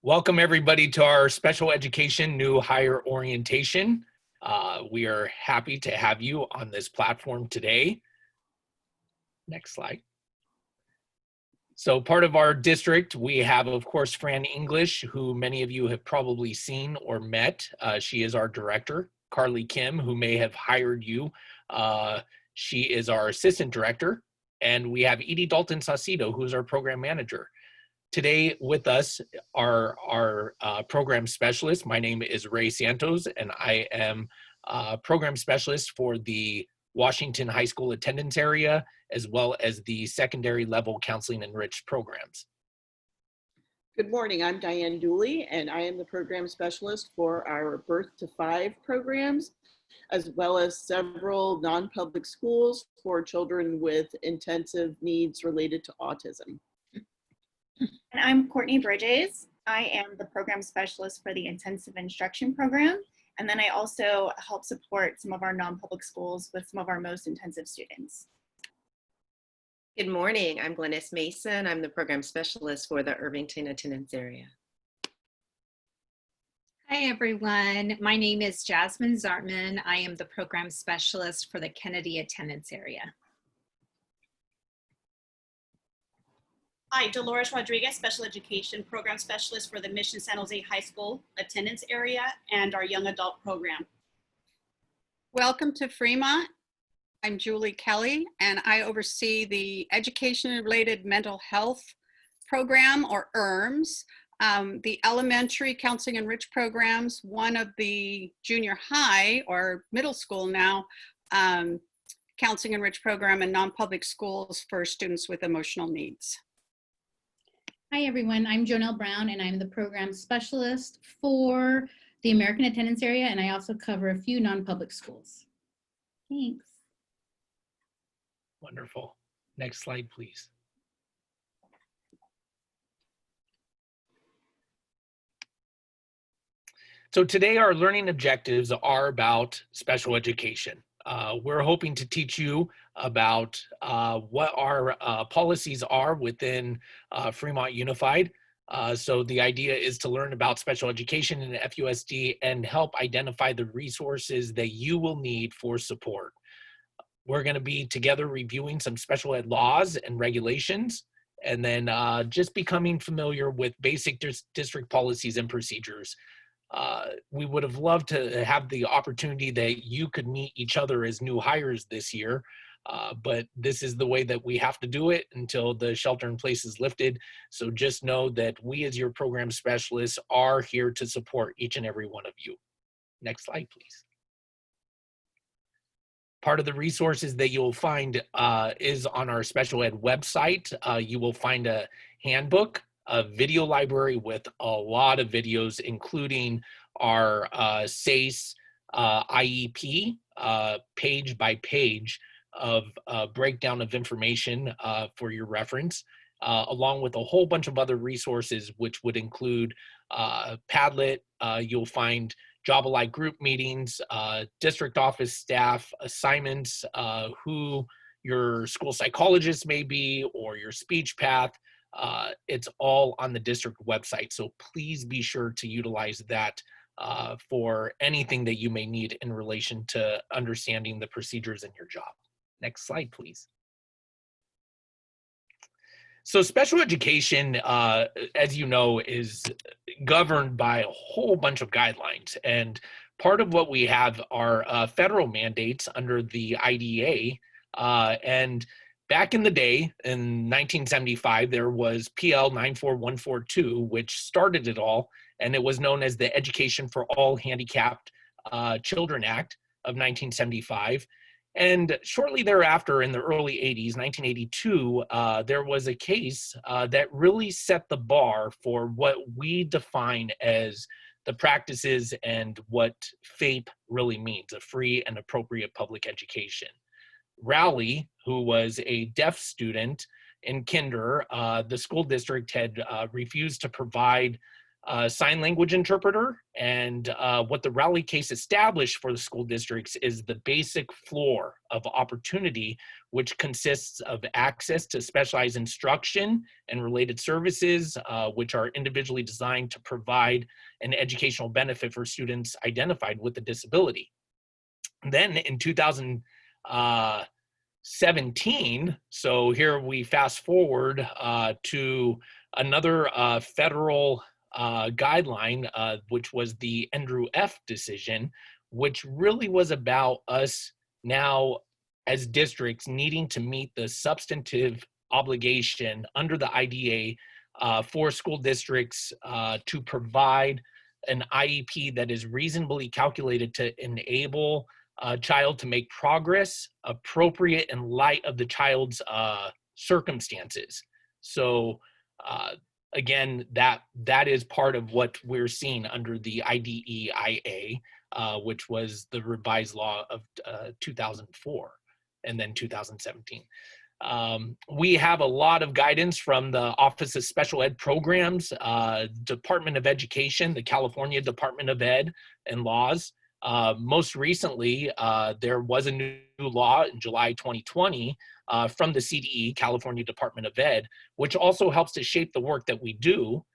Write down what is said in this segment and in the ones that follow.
Welcome everybody to our special education new hire orientation. We are happy to have you on this platform today. Next slide. So part of our district, we have, of course, Fran English, who many of you have probably seen or met. She is our director. Carly Kim, who may have hired you. She is our assistant director. And we have Edie Dalton Saucedo, who's our program manager. Today with us are our program specialists. My name is Ray Santos, and I am program specialist for the Washington High School attendance area, as well as the secondary level counseling enriched programs. Good morning, I'm Diane Dooley, and I am the program specialist for our Birth to 5 programs, as well as several non-public schools for children with intensive needs related to autism. And I'm Courtney Bridges. I am the program specialist for the intensive instruction program. And then I also help support some of our non-public schools with some of our most intensive students. Good morning, I'm Glennis Mason. I'm the program specialist for the Irvington attendance area. Hi everyone, my name is Jasmine Zartman. I am the program specialist for the Kennedy attendance area. Hi, Dolores Rodriguez, Special Education Program Specialist for the Mission San Jose High School attendance area and our young adult program. Welcome to Fremont. I'm Julie Kelly, and I oversee the Education-Related Mental Health Program, or ERMS, the Elementary Counseling Enriched Programs, one of the junior high or middle school now, Counseling Enriched Program, and non-public schools for students with emotional needs. Hi everyone, I'm Jonelle Brown and I'm the program specialist for the American attendance area, and I also cover a few non-public schools. Thanks. Wonderful. Next slide, please. So today our learning objectives are about special education. We're hoping to teach you about what our policies are within Fremont Unified. So the idea is to learn about special education in FUSD and help identify the resources that you will need for support. We're going to be together reviewing some special ed laws and regulations, and then just becoming familiar with basic district policies and procedures. We would have loved to have the opportunity that you could meet each other as new hires this year, but this is the way that we have to do it until the shelter in place is lifted. So just know that we as your program specialists are here to support each and every one of you. Next slide, please. Part of the resources that you'll find is on our special ed website. You will find a handbook, a video library with a lot of videos, including our SACE IEP, page by page of breakdown of information for your reference, along with a whole bunch of other resources, which would include Padlet. You'll find job-alike group meetings, district office staff assignments, who your school psychologist may be, or your speech path. It's all on the district website, so please be sure to utilize that for anything that you may need in relation to understanding the procedures in your job. Next slide, please. So special education, as you know, is governed by a whole bunch of guidelines, and part of what we have are federal mandates under the IDEA, and back in the day, in 1975, there was PL 94142, which started it all, and it was known as the Education for All Handicapped Children Act of 1975. And shortly thereafter, in the early 80s, 1982, there was a case that really set the bar for what we define as the practices and what FAPE really means, a free and appropriate public education. Rowley, who was a deaf student in kinder, the school district had refused to provide sign language interpreter. And what the Rowley case established for the school districts is the basic floor of opportunity, which consists of access to specialized instruction and related services, which are individually designed to provide an educational benefit for students identified with a disability. Then in 2017, so here we fast forward to another federal guideline, which was the Andrew F. decision, which really was about us now as districts needing to meet the substantive obligation under the IDA for school districts to provide an IEP that is reasonably calculated to enable a child to make progress appropriate in light of the child's circumstances. So again, that is part of what we're seeing under the IDEIA, which was the revised law of 2004 and then 2017. We have a lot of guidance from the Office of Special Ed Programs, Department of Education, the California Department of Ed and laws. Most recently, there was a new law in July 2020 from the CDE, California Department of Ed, which also helps to shape the work that we do.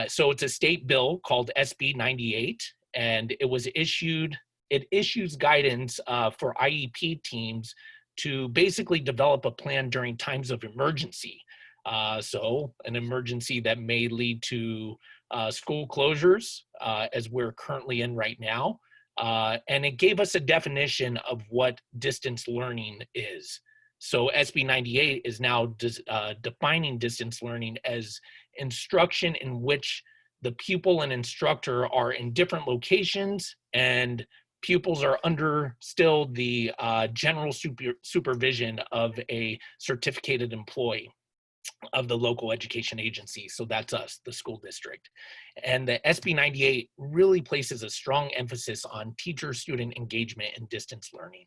So it's a state bill called SB 98, and it issues guidance for IEP teams to basically develop a plan during times of emergency. So an emergency that may lead to school closures, as we're currently in right now. And it gave us a definition of what distance learning is. So SB 98 is now defining distance learning as instruction in which the pupil and instructor are in different locations and pupils are under still the general supervision of a certificated employee of the local education agency. So that's us, the school district. And the SB 98 really places a strong emphasis on teacher-student engagement and distance learning.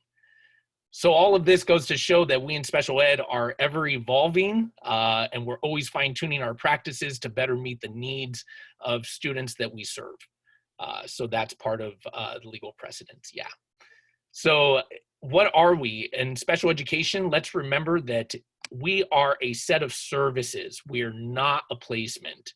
So all of this goes to show that we in special ed are ever evolving, and we're always fine-tuning our practices to better meet the needs of students that we serve. So that's part of the legal precedents, yeah. So what are we in special education? Let's remember that we are a set of services. We are not a placement.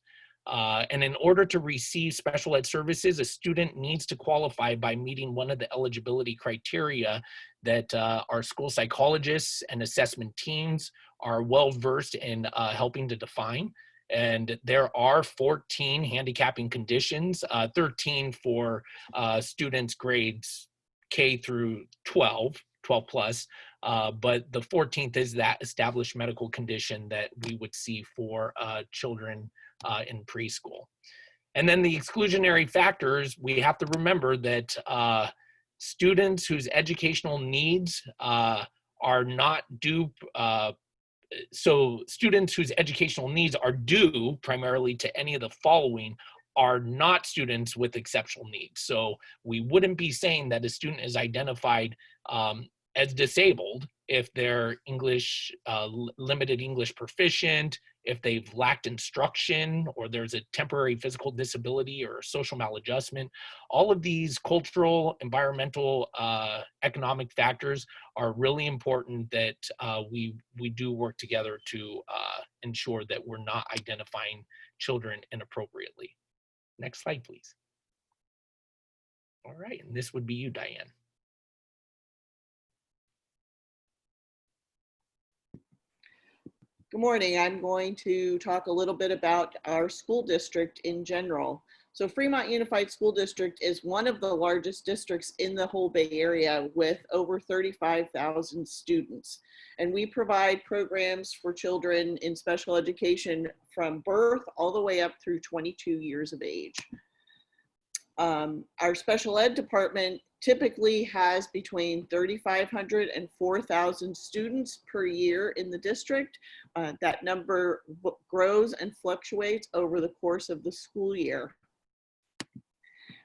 And in order to receive special ed services, a student needs to qualify by meeting one of the eligibility criteria that our school psychologists and assessment teams are well versed in helping to define. And there are 14 handicapping conditions, 13 for students grades K through 12 plus, but the 14th is that established medical condition that we would see for children in preschool. And then the exclusionary factors, we have to remember that students whose educational needs are not due, so students whose educational needs are due primarily to any of the following are not students with exceptional needs. So we wouldn't be saying that a student is identified as disabled if they're limited English proficient, if they've lacked instruction, or there's a temporary physical disability or social maladjustment. All of these cultural, environmental, economic factors are really important that we do work together to ensure that we're not identifying children inappropriately. Next slide, please. All right, and this would be you, Diane. Good morning. I'm going to talk a little bit about our school district in general. So Fremont Unified School District is one of the largest districts in the whole Bay Area with over 35,000 students. And we provide programs for children in special education from birth all the way up through 22 years of age. Our special ed department typically has between 3,500 and 4,000 students per year in the district. That number grows and fluctuates over the course of the school year.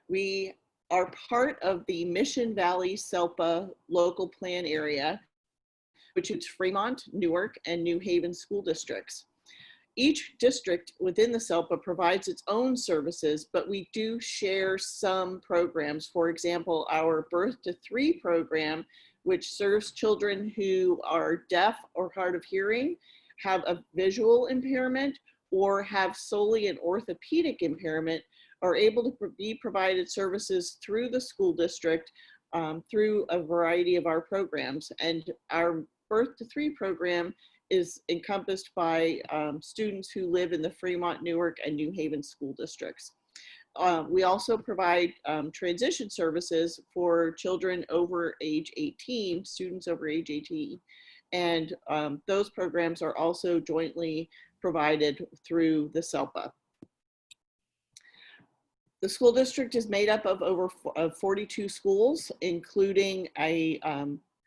We are part of the Mission Valley SELPA local plan area, which is Fremont, Newark, and New Haven school districts. Each district within the SELPA provides its own services, but we do share some programs. For example, our Birth to 3 program, which serves children who are deaf or hard of hearing, have a visual impairment, or have solely an orthopedic impairment, are able to be provided services through the school district through a variety of our programs. And our Birth to 3 program is encompassed by students who live in the Fremont, Newark, and New Haven school districts. We also provide transition services for children over age 18, students over age 18. And those programs are also jointly provided through the SELPA. The school district is made up of over 42 schools, including a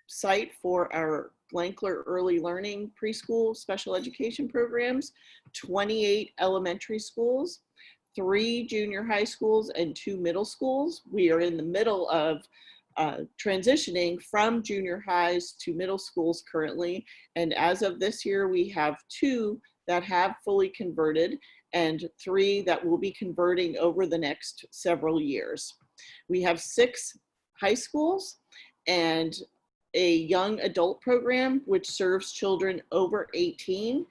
site for our Glankler Early Learning preschool special education programs, 28 elementary schools, 3 junior high schools, and 2 middle schools. We are in the middle of transitioning from junior highs to middle schools currently. And as of this year, we have 2 that have fully converted and 3 that will be converting over the next several years. We have 6 high schools and a young adult program, which serves children over 18.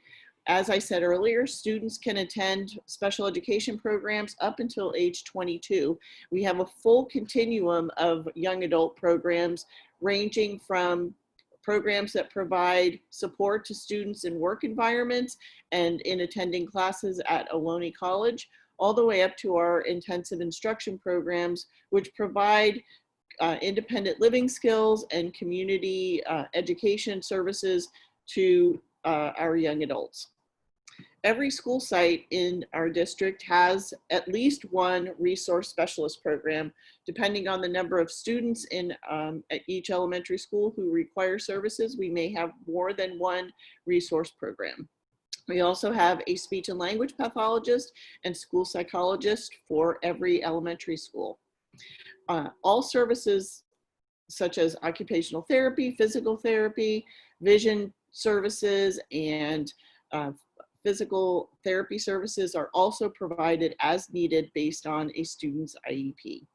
As I said earlier, students can attend special education programs up until age 22. We have a full continuum of young adult programs, ranging from programs that provide support to students in work environments and in attending classes at Ohlone College, all the way up to our intensive instruction programs, which provide independent living skills and community education services to our young adults. Every school site in our district has at least one resource specialist program, depending on the number of students in at each elementary school who require services. We may have more than one resource program. We also have a speech and language pathologist and school psychologist for every elementary school. All services such as occupational therapy, physical therapy, vision services, and physical therapy services are also provided as needed based on a student's IEP.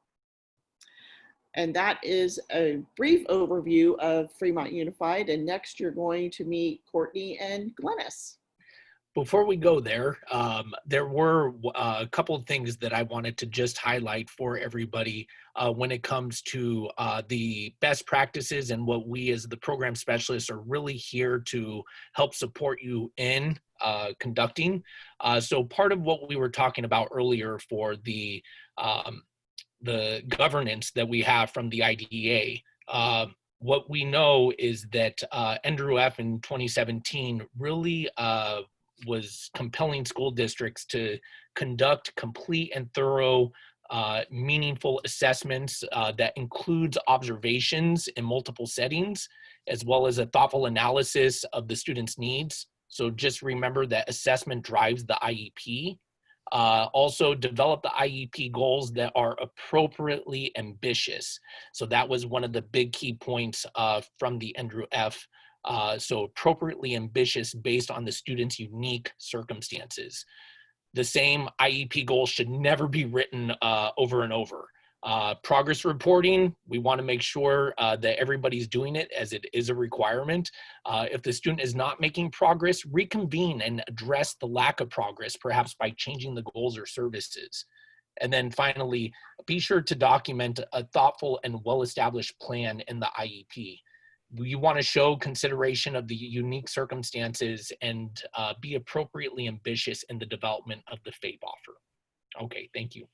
And that is a brief overview of Fremont Unified. And next you're going to meet Courtney and Glennis. Before we go there, there were a couple of things that I wanted to just highlight for everybody when it comes to the best practices and what we as the program specialists are really here to help support you in conducting. So part of what we were talking about earlier for the governance that we have from the IDEA, what we know is that NDREF in 2017 really was compelling school districts to conduct complete and thorough, meaningful assessments that includes observations in multiple settings, as well as a thoughtful analysis of the student's needs. So just remember that assessment drives the IEP. Also develop the IEP goals that are appropriately ambitious. So that was one of the big key points from the NDREF. So appropriately ambitious based on the student's unique circumstances. The same IEP goals should never be written over and over. Progress reporting, we want to make sure that everybody's doing it as it is a requirement. If the student is not making progress, reconvene and address the lack of progress, perhaps by changing the goals or services. And then finally, be sure to document a thoughtful and well-established plan in the IEP. You want to show consideration of the unique circumstances and be appropriately ambitious in the development of the FAPE offer. Okay, thank you.